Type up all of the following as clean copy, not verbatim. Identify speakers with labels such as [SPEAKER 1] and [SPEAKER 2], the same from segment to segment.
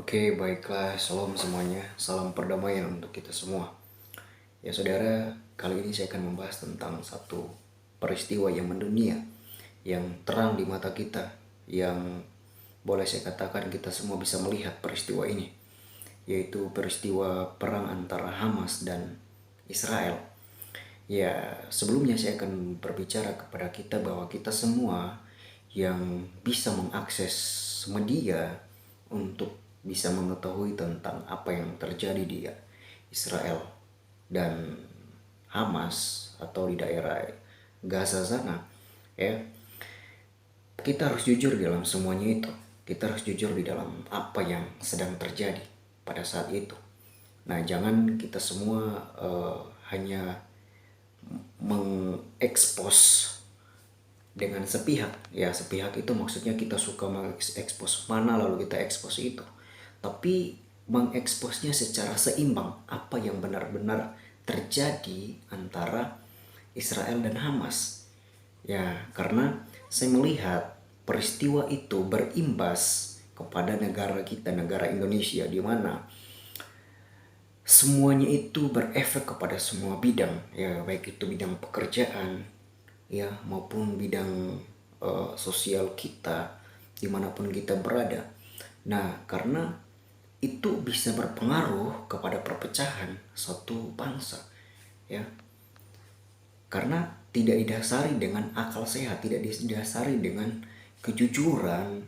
[SPEAKER 1] Oke, baiklah. Shalom semuanya. Salam perdamaian untuk kita semua. Ya saudara, kali ini saya akan membahas tentang satu peristiwa yang mendunia, yang terang di mata kita, yang boleh saya katakan kita semua bisa melihat peristiwa ini, yaitu peristiwa perang antara Hamas dan Israel. Ya, sebelumnya saya akan berbicara kepada kita bahwa kita semua yang bisa mengakses media untuk bisa mengetahui tentang apa yang terjadi di Israel dan Hamas atau di daerah Gaza sana, ya, kita harus jujur dalam semuanya itu. Kita harus jujur di dalam apa yang sedang terjadi pada saat itu. Nah, jangan kita semua hanya mengekspos dengan sepihak. Ya, sepihak itu maksudnya kita suka mengekspos mana lalu kita ekspos itu. Tapi mengeksposnya secara seimbang apa yang benar-benar terjadi antara Israel dan Hamas. Ya, karena saya melihat peristiwa itu berimbas kepada negara kita, negara Indonesia, di mana semuanya itu berefek kepada semua bidang, ya, baik itu bidang pekerjaan, ya, maupun bidang sosial kita dimanapun kita berada. Nah, karena itu bisa berpengaruh kepada perpecahan suatu bangsa, ya, karena tidak didasari dengan akal sehat, tidak didasari dengan kejujuran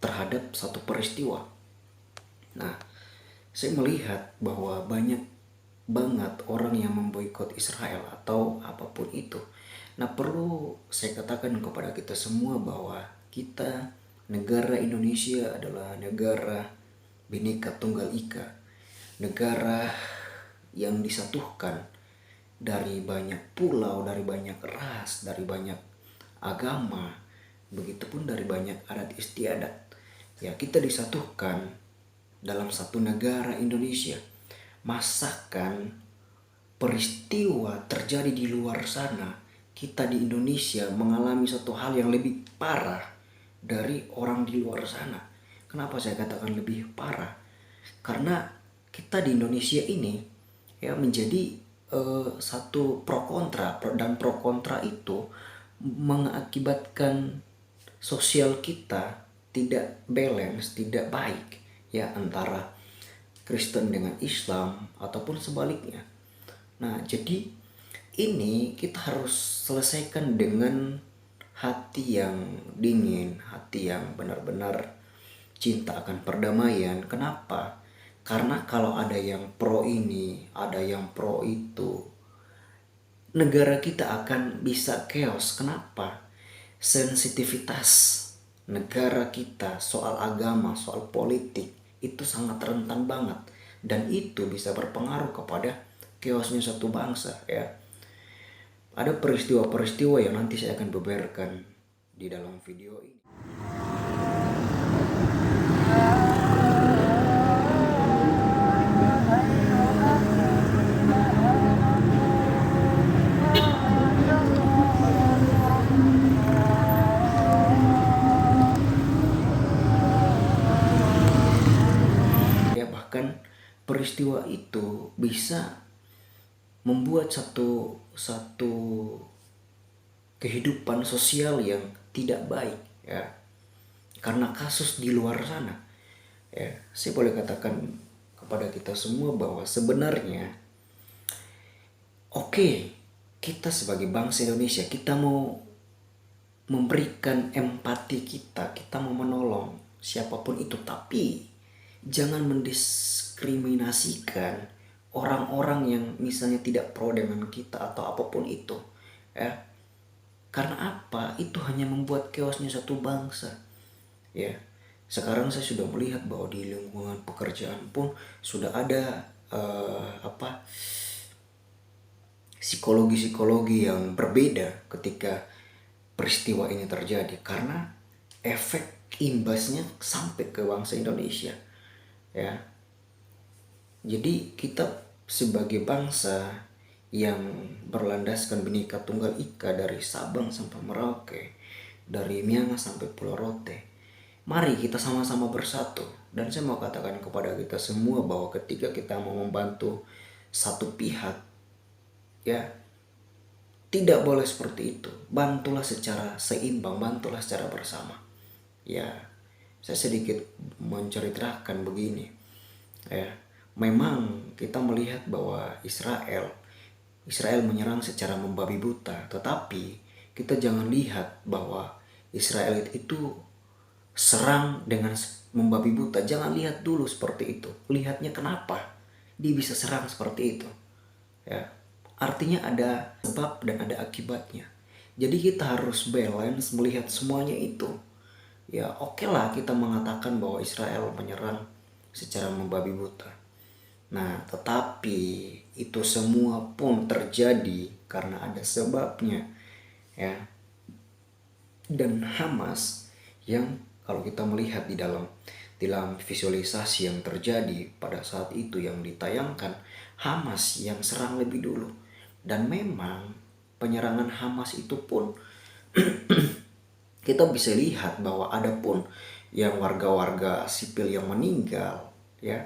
[SPEAKER 1] terhadap satu peristiwa. Nah, saya melihat bahwa banyak banget orang yang memboikot Israel atau apapun itu. Nah, perlu saya katakan kepada kita semua bahwa kita, negara Indonesia, adalah negara Bhinneka Tunggal Ika, negara yang disatukan dari banyak pulau, dari banyak ras, dari banyak agama, begitupun dari banyak adat istiadat. Ya, kita disatukan dalam satu negara Indonesia. Masakan peristiwa terjadi di luar sana, kita di Indonesia mengalami satu hal yang lebih parah dari orang di luar sana. Kenapa saya katakan lebih parah? Karena kita di Indonesia ini, ya, menjadi satu pro kontra, dan pro kontra itu mengakibatkan sosial kita tidak balance, tidak baik, ya, antara Kristen dengan Islam ataupun sebaliknya. Nah, jadi ini kita harus selesaikan dengan hati yang dingin, hati yang benar-benar cinta akan perdamaian. Kenapa? Karena kalau ada yang pro ini, ada yang pro itu, negara kita akan bisa chaos. Kenapa? Sensitivitas negara kita soal agama, soal politik itu sangat rentan banget, dan itu bisa berpengaruh kepada chaosnya satu bangsa, ya. Ada peristiwa-peristiwa yang nanti saya akan beberkan di dalam video ini. Ya, bahkan peristiwa itu bisa membuat satu kehidupan sosial yang tidak baik, ya, karena kasus di luar sana. Ya, saya boleh katakan kepada kita semua bahwa sebenarnya oke, kita sebagai bangsa Indonesia, kita mau memberikan empati kita mau menolong siapapun itu, tapi jangan mendiskriminasikan orang-orang yang misalnya tidak pro dengan kita atau apapun itu, ya. Karena apa? Itu hanya membuat chaosnya satu bangsa, ya. Sekarang saya sudah melihat bahwa di lingkungan pekerjaan pun sudah ada psikologi yang berbeda ketika peristiwa ini terjadi, karena efek imbasnya sampai ke bangsa Indonesia, ya. Jadi kita sebagai bangsa yang berlandaskan Bhinneka Tunggal Ika, dari Sabang sampai Merauke, dari Miangas sampai Pulau Rote, Mari kita sama-sama bersatu. Dan saya mau katakan kepada kita semua bahwa ketika kita mau membantu satu pihak, ya tidak boleh seperti itu. Bantulah secara seimbang, bantulah secara bersama. Ya, saya sedikit menceritakan begini. Ya, memang kita melihat bahwa Israel menyerang secara membabi buta, tetapi kita jangan lihat bahwa Israel itu serang dengan membabi buta. Jangan lihat dulu seperti itu. Lihatnya kenapa dia bisa serang seperti itu. Ya, artinya ada sebab dan ada akibatnya. Jadi kita harus balance melihat semuanya itu. Ya oke lah kita mengatakan bahwa Israel menyerang secara membabi buta. Nah tetapi itu semua pun terjadi karena ada sebabnya, ya. Dan Hamas yang kalau kita melihat di dalam visualisasi yang terjadi pada saat itu yang ditayangkan, Hamas yang serang lebih dulu. Dan memang penyerangan Hamas itu pun kita bisa lihat bahwa ada pun yang warga-warga sipil yang meninggal, ya.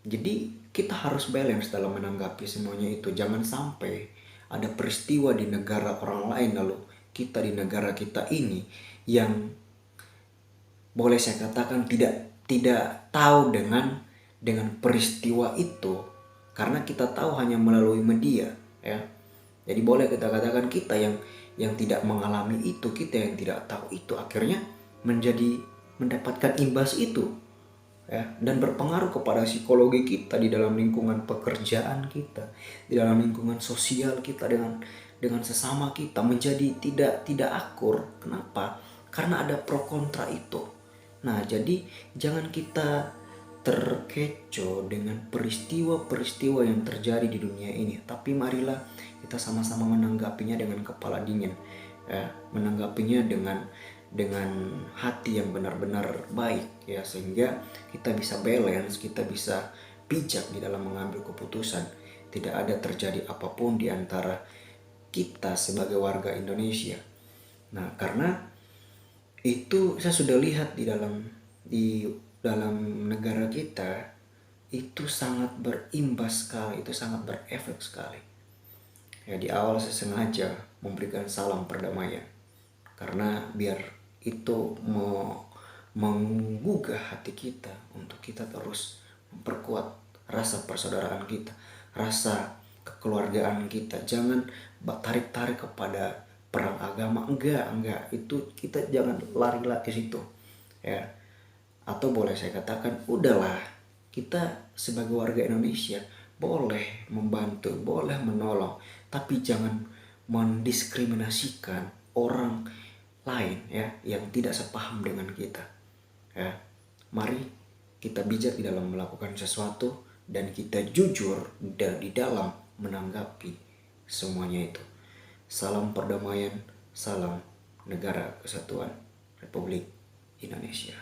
[SPEAKER 1] Jadi kita harus balance dalam menanggapi semuanya itu. Jangan sampai ada peristiwa di negara orang lain lalu kita di negara kita ini yang boleh saya katakan tidak tahu dengan peristiwa itu, karena kita tahu hanya melalui media, ya. Jadi boleh kita katakan kita yang tidak mengalami itu, kita yang tidak tahu itu, akhirnya mendapatkan imbas itu, ya, dan berpengaruh kepada psikologi kita di dalam lingkungan pekerjaan kita, di dalam lingkungan sosial kita dengan sesama kita menjadi tidak akur. Kenapa? Karena ada pro kontra itu. Nah, jadi jangan kita terkecoh dengan peristiwa-peristiwa yang terjadi di dunia ini, tapi marilah kita sama-sama menanggapinya dengan kepala dingin, ya, menanggapinya dengan hati yang benar-benar baik, ya, sehingga kita bisa balance, kita bisa bijak di dalam mengambil keputusan. Tidak ada terjadi apapun di antara kita sebagai warga Indonesia. Nah, karena itu saya sudah lihat di dalam negara kita itu sangat berimbas sekali, itu sangat berefek sekali. Ya, di awal saya sengaja memberikan salam perdamaian karena biar itu menggugah hati kita untuk kita terus memperkuat rasa persaudaraan kita, rasa kekeluargaan kita. Jangan tarik-tarik kepada perang agama, enggak, itu kita jangan lari-lari ke situ, ya. Atau boleh saya katakan, udahlah, kita sebagai warga Indonesia boleh membantu, boleh menolong, tapi jangan mendiskriminasikan orang lain, ya, yang tidak sepaham dengan kita, ya. Mari kita bijak di dalam melakukan sesuatu dan kita jujur di dalam menanggapi semuanya itu. Salam perdamaian, salam negara kesatuan Republik Indonesia.